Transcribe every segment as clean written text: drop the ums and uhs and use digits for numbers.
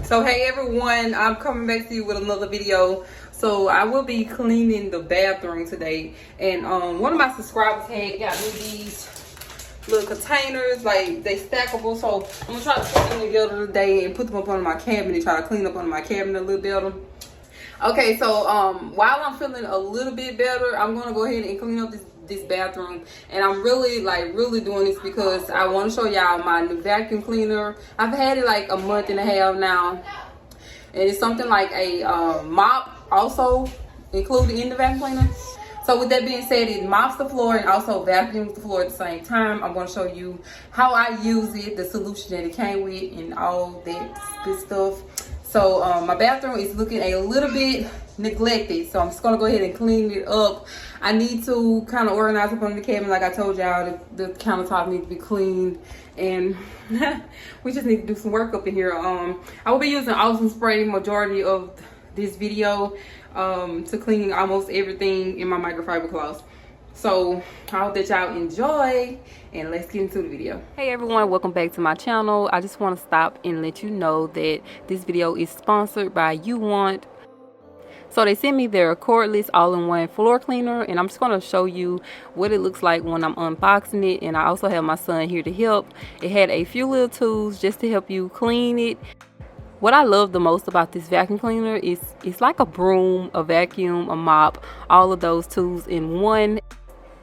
So hey everyone, I'm coming back to you with another video. So I will be cleaning the bathroom today, and one of my subscribers had got me these little containers, like they stackable. So I'm gonna try to put them together today and put them up on my cabinet and try to clean up on my cabinet a little better. Okay, so while I'm feeling a little bit better, I'm gonna go ahead and clean up this bathroom, and I'm really doing this because I want to show y'all my new vacuum cleaner. I've had it like a month and a half now, and it's something like a mop also included in the vacuum cleaner. So with that being said, it mops the floor and also vacuums the floor at the same time. I'm going to show you how I use it, the solution that it came with, and all that good stuff. So my bathroom is looking a little bit neglected, so I'm just gonna go ahead and clean it up. I need to kind of organize up under the cabinet, like I told y'all. The countertop needs to be cleaned, and we just need to do some work up in here. I will be using Awesome Spray majority of this video to clean almost everything in my microfiber cloths. So I hope that y'all enjoy, and let's get into the video. Hey everyone, welcome back to my channel. I just want to stop and let you know that this video is sponsored by Uwant. So they sent me their Cordless all-in-one floor cleaner, and I'm just going to show you what it looks like when I'm unboxing it. And I also have my son here to help. It had a few little tools just to help you clean it. What I love the most about this vacuum cleaner is it's like a broom, a vacuum, a mop, all of those tools in one.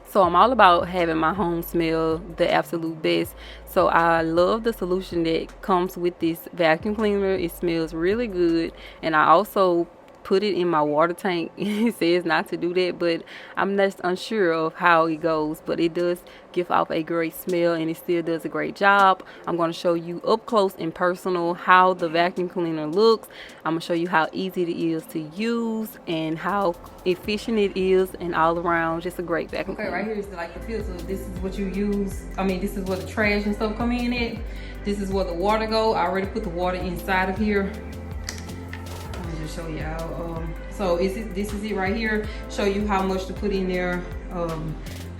So I'm all about having my home smell the absolute best. So I love the solution that comes with this vacuum cleaner. It smells really good, and I also put it in my water tank. It says not to do that, but I'm just unsure of how it goes, but it does give off a great smell, and it still does a great job. I'm going to show you up close and personal how the vacuum cleaner looks. I'm going to show you how easy it is to use and how efficient it is, and all around just a great vacuum cleaner. Right here is like the filter. This is what you use. This is where the trash and stuff come in at. This is where the water go. I already put the water inside of here. Show y'all. So this is it right here. Show you how much to put in there,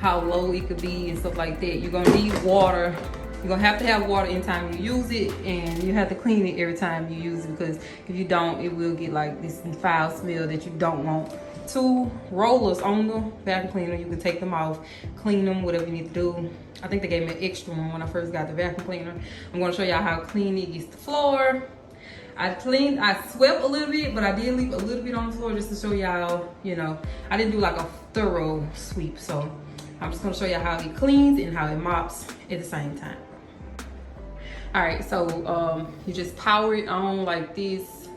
how low it could be and stuff like that. You're gonna need water. You're gonna have to have water anytime you use it, and you have to clean it every time you use it, because if you don't, it will get like this foul smell that you don't want. 2 rollers on the vacuum cleaner. You can take them off, clean them, whatever you need to do. I think they gave me an extra one when I first got the vacuum cleaner. I'm gonna show y'all how clean it gets the floor. I swept a little bit, but I did leave a little bit on the floor just to show y'all, I didn't do like a thorough sweep. So I'm just gonna show y'all how it cleans and how it mops at the same time. All right, so you just power it on like this.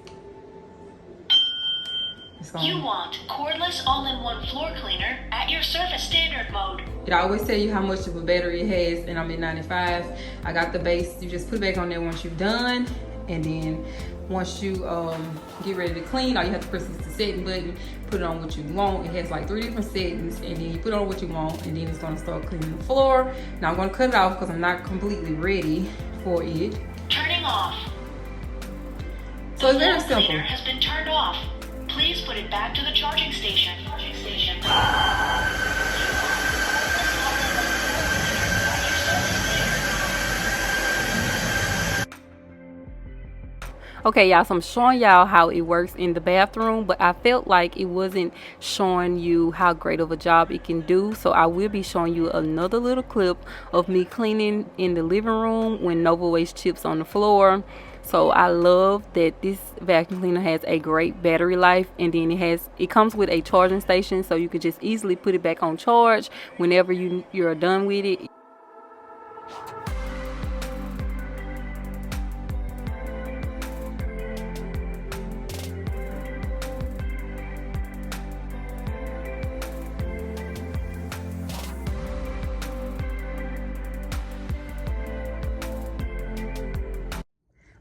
You want cordless all-in-one floor cleaner at your service standard mode. It always tell you how much of a battery it has, and I'm at 95. I got the base. You just put it back on there once you're done. And then once you get ready to clean, all you have to press is the setting button, put it on what you want. It has like 3 different settings, and then you put on what you want, and then it's gonna start cleaning the floor. Now I'm gonna cut it off because I'm not completely ready for it. Turning off. So it's very simple. The cleaner has been turned off. Please put it back to the charging station. Okay, y'all, so I'm showing y'all how it works in the bathroom, but I felt like it wasn't showing you how great of a job it can do. So I will be showing you another little clip of me cleaning in the living room when Nova Waste chips on the floor. So I love that this vacuum cleaner has a great battery life, and then it comes with a charging station, so you can just easily put it back on charge whenever you're done with it.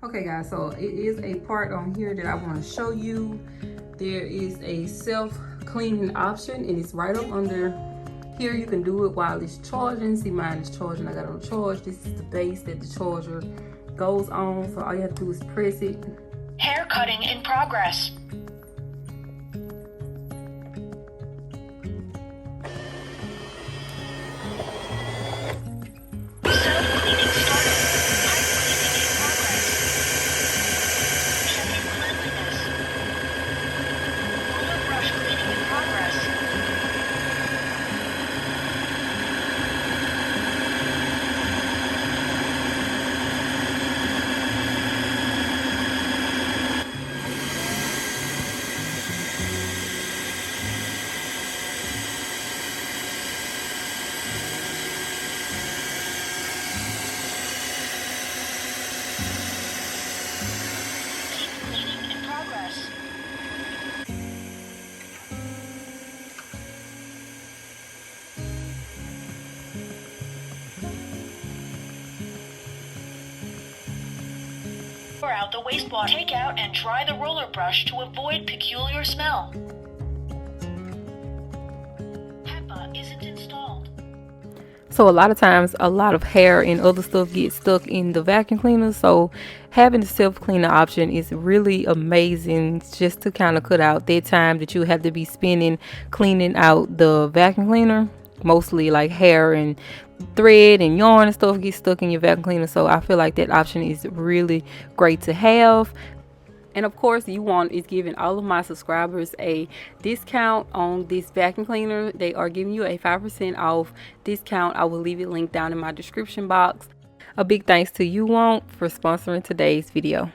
Okay guys, so it is a part on here that I want to show you. There is a self-cleaning option, and it's right up under here. You can do it while it's charging. See, mine is charging. I got it on charge. This is the base that the charger goes on, so all you have to do is press it. Hair cutting in progress. hoover out the wastewater. Take out and dry the roller brush to avoid peculiar smell. HEPA isn't installed. So a lot of times, a lot of hair and other stuff gets stuck in the vacuum cleaner. So having the self-cleaner option is really amazing, just to kind of cut out that time that you have to be spending cleaning out the vacuum cleaner. Mostly like hair and thread and yarn and stuff gets stuck in your vacuum cleaner. So I feel like that option is really great to have. And of course, Uwant is giving all of my subscribers a discount on this vacuum cleaner. They are giving you a 5% off discount. I will leave it linked down in my description box. A big thanks to Uwant for sponsoring today's video.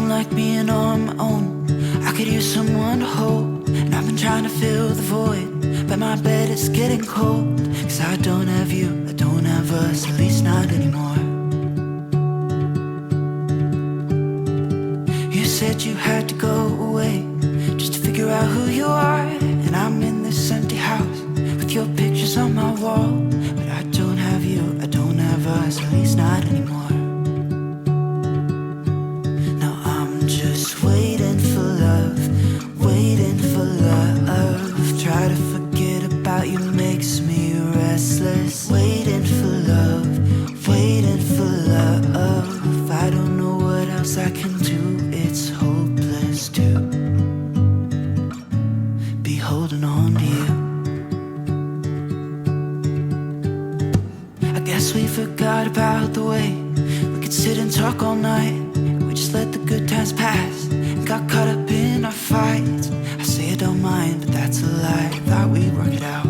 Like being on my own, I could use someone to hold. And I've been trying to fill the void, but my bed is getting cold. Cause I don't have you, I don't have us, at least not anymore. You said you had to go away, just to figure out who you are. And I'm in this empty house, with your pictures on my wall. But I don't have you, I don't have us, at least not anymore. Just waiting for love, waiting for love. Try to forget about you makes me restless. Waiting for love, waiting for love. I don't know what else I can do, it's hopeless to be holding on to you. I guess we forgot about the way we could sit and talk all night. Just let the good times pass and got caught up in our fights. I say I don't mind, but that's a lie. Thought we'd work it out.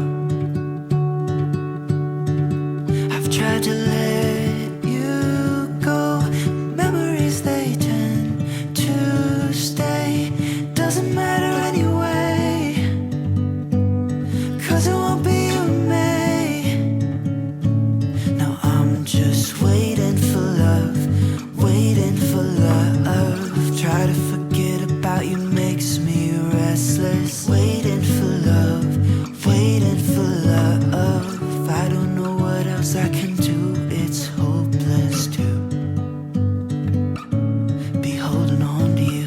I've tried to let you go. Memories, they tend to stay. Doesn't matter anyway, cause it won't be you and me. Now I'm just waiting for love, waiting for love. Try to forget about you makes me restless. Waiting for love, waiting for love. I don't know what else I can do, it's hopeless to be holding on to you.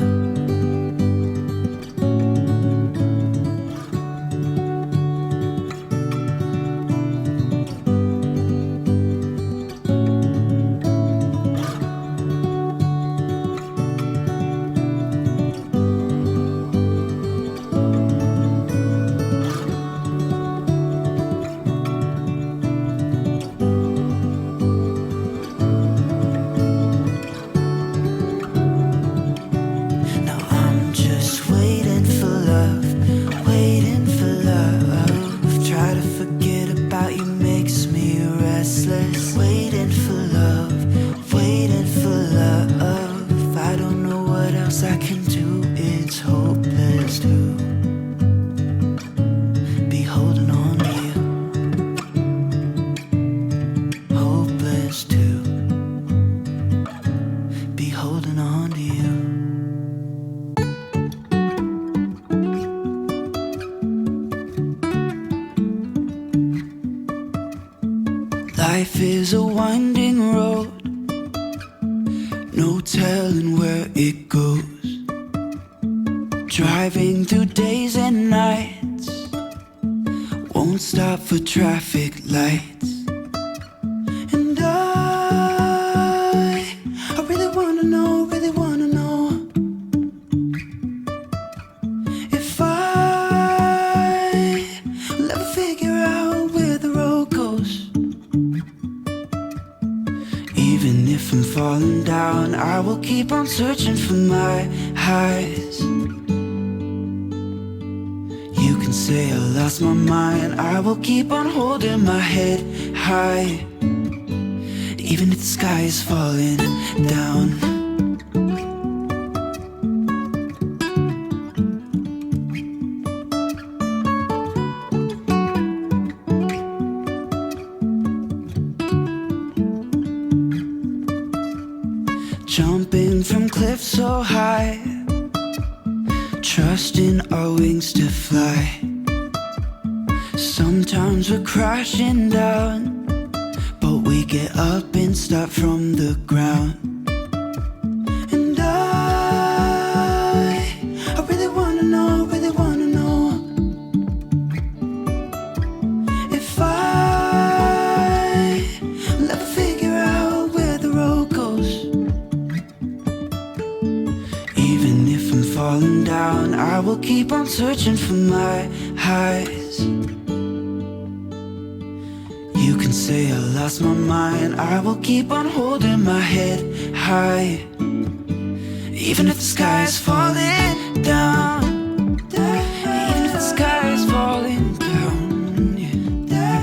Life is a winding road, no telling where it goes. Driving through days and nights, won't stop for traffic lights. And I really wanna know, if I will ever figure out where the road goes. Even if I'm falling down, I will keep on searching for my highs. You can say I lost my mind, I will keep on holding my head high. Even if the sky is falling down. jumping from cliffs so high, trusting our wings to fly. Sometimes we're crashing down, but we get up and start from the ground. And I really wanna know, if I'll ever figure out where the road goes. Even if I'm falling down, I will keep on searching for my highs. You can say I lost my mind, I will keep on holding my head high. Even if the sky is falling down, even if the sky is falling down, yeah.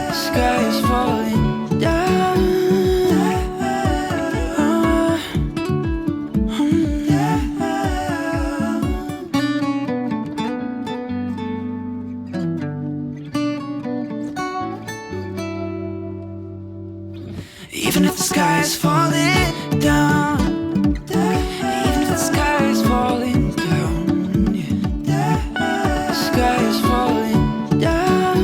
The sky is falling down. Even if the sky is falling down, even if the sky is falling down, yeah. The sky is falling down.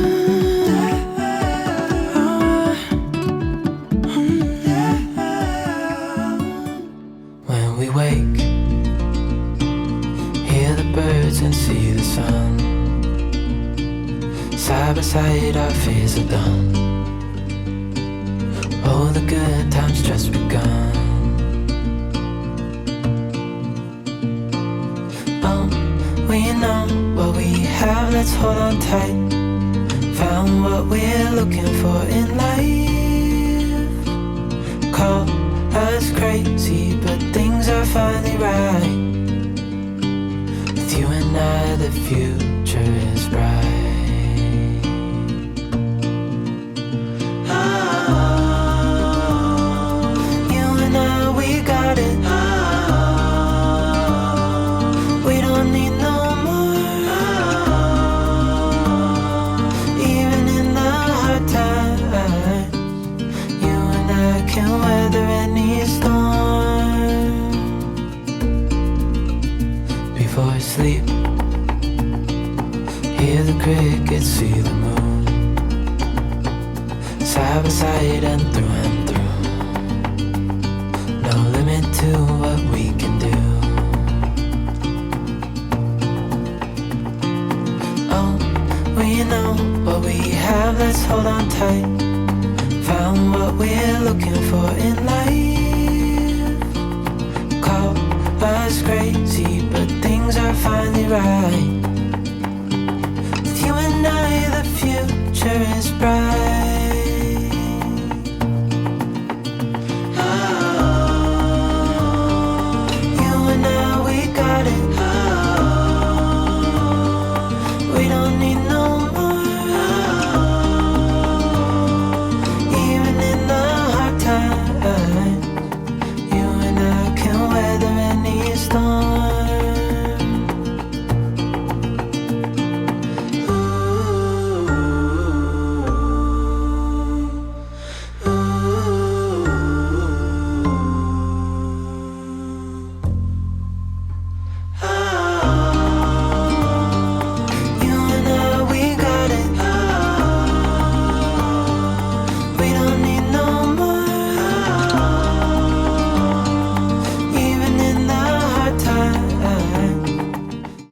When we wake, hear the birds and see the sun. Side by side our fears are done. Oh, the good times just begun. Oh, we know what we have, let's hold on tight. Found what we're looking for in life. Call us crazy, but things are finally right. With you and I, the future is bright. Got it. We don't need no more. Even in the hard times, you and I can weather any storm. Before I sleep, hear the crickets, see the moon. Side by side and through and through. No limit to what we can do. Oh, we know what we have, let's hold on tight. Found what we're looking for in life. Call us crazy, but things are finally right.